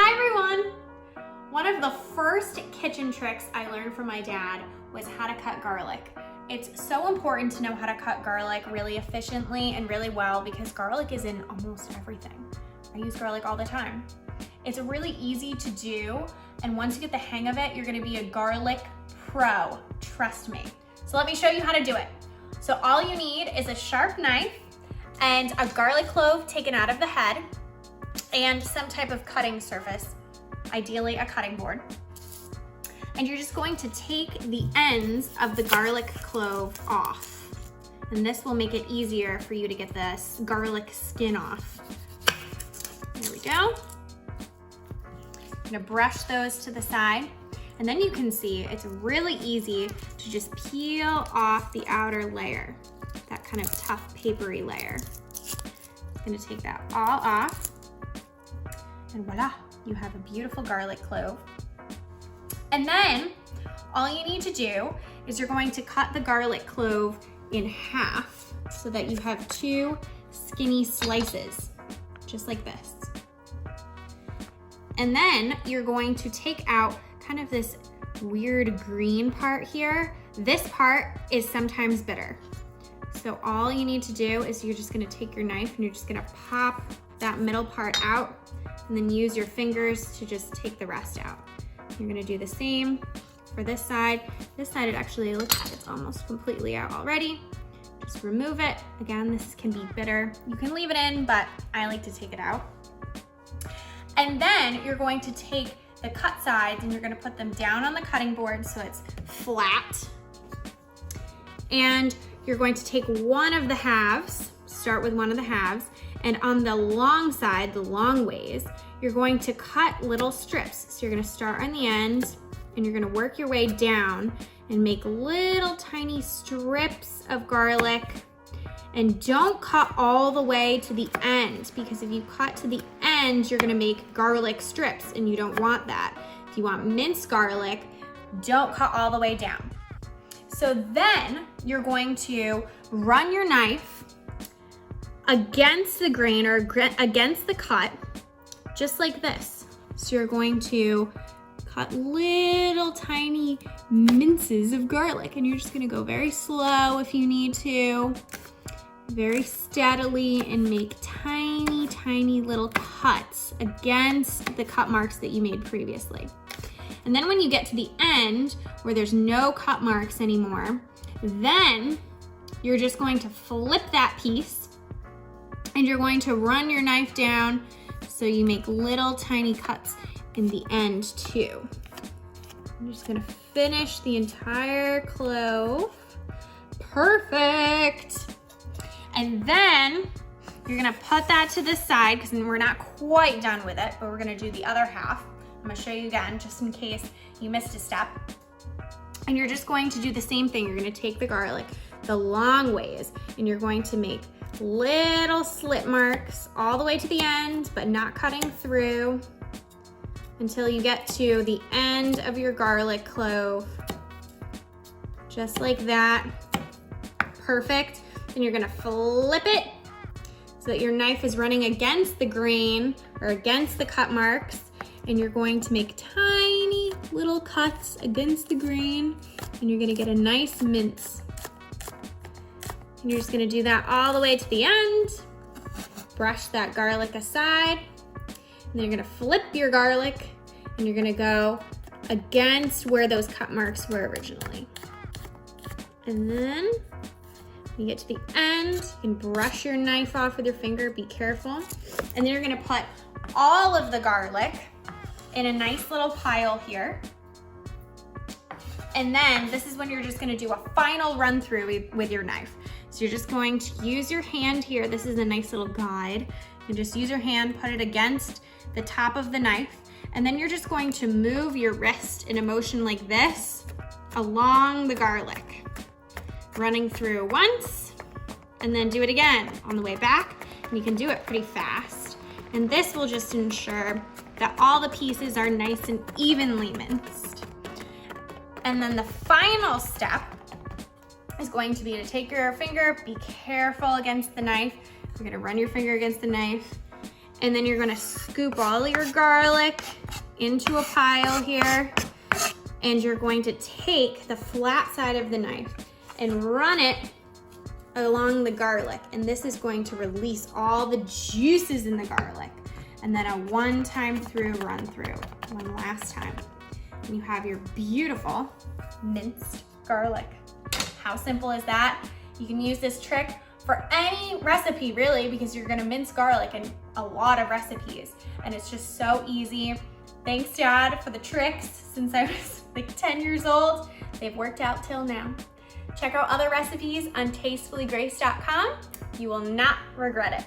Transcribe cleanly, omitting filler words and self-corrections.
Hi everyone! One of the first kitchen tricks I learned from my dad was how to cut garlic. It's so important to know how to cut garlic really efficiently and really well because garlic is in almost everything. I use garlic all the time. It's really easy to do, and once you get the hang of it, you're gonna be a garlic pro, trust me. So let me show you how to do it. So all you need is a sharp knife and a garlic clove taken out of the head, and some type of cutting surface, ideally a cutting board. And you're just going to take the ends of the garlic clove off. And this will make it easier for you to get this garlic skin off. There we go. I'm gonna brush those to the side. And then you can see it's really easy to just peel off the outer layer, that kind of tough papery layer. I'm gonna take that all off. And voila, you have a beautiful garlic clove. And then all you need to do is you're going to cut the garlic clove in half so that you have two skinny slices, just like this. And then you're going to take out kind of this weird green part here. This part is sometimes bitter. So all you need to do is you're just gonna take your knife and you're just gonna pop that middle part out and then use your fingers to just take the rest out. You're gonna do the same for this side. This side, it actually looks like it's almost completely out already. Just remove it. Again, this can be bitter. You can leave it in, but I like to take it out. And then you're going to take the cut sides and you're gonna put them down on the cutting board so it's flat. And you're going to take one of the halves, start with one of the halves, and on the long side, the long ways, you're going to cut little strips. So you're gonna start on the end and you're gonna work your way down and make little tiny strips of garlic. And don't cut all the way to the end, because if you cut to the end, you're gonna make garlic strips and you don't want that. If you want minced garlic, don't cut all the way down. So then you're going to run your knife against the grain or against the cut, just like this. So you're going to cut little tiny minces of garlic, and you're just gonna go very slow if you need to, very steadily, and make tiny, tiny little cuts against the cut marks that you made previously. And then when you get to the end where there's no cut marks anymore, then you're just going to flip that piece and you're going to run your knife down so you make little tiny cuts in the end too. I'm just gonna finish the entire clove. Perfect. And then you're gonna put that to the side because we're not quite done with it, but we're gonna do the other half. I'm gonna show you again just in case you missed a step. And you're just going to do the same thing. You're gonna take the garlic the long ways and you're going to make little slit marks all the way to the end, but not cutting through until you get to the end of your garlic clove. Just like that. Perfect. Then you're gonna flip it so that your knife is running against the grain or against the cut marks, and you're going to make tiny little cuts against the grain, and you're gonna get a nice mince. And you're just gonna do that all the way to the end. Brush that garlic aside. And then you're gonna flip your garlic and you're gonna go against where those cut marks were originally. And then when you get to the end, you can brush your knife off with your finger, be careful. And then you're gonna put all of the garlic in a nice little pile here. And then this is when you're just gonna do a final run through with your knife. So you're just going to use your hand here. This is a nice little guide. You just use your hand, put it against the top of the knife, and then you're just going to move your wrist in a motion like this along the garlic, running through once, and then do it again on the way back. And you can do it pretty fast. And this will just ensure that all the pieces are nice and evenly minced. And then the final step is going to be to take your finger, be careful against the knife. You're gonna run your finger against the knife And then you're gonna scoop all your garlic into a pile here. And you're going to take the flat side of the knife and run it along the garlic. And this is going to release all the juices in the garlic. And then a one-time run through, one last time. And you have your beautiful minced garlic. How simple is that? You can use this trick for any recipe really, because you're gonna mince garlic in a lot of recipes. And it's just so easy. Thanks, Dad, for the tricks since I was like 10 years old. They've worked out till now. Check out other recipes on tastefullygrace.com. You will not regret it.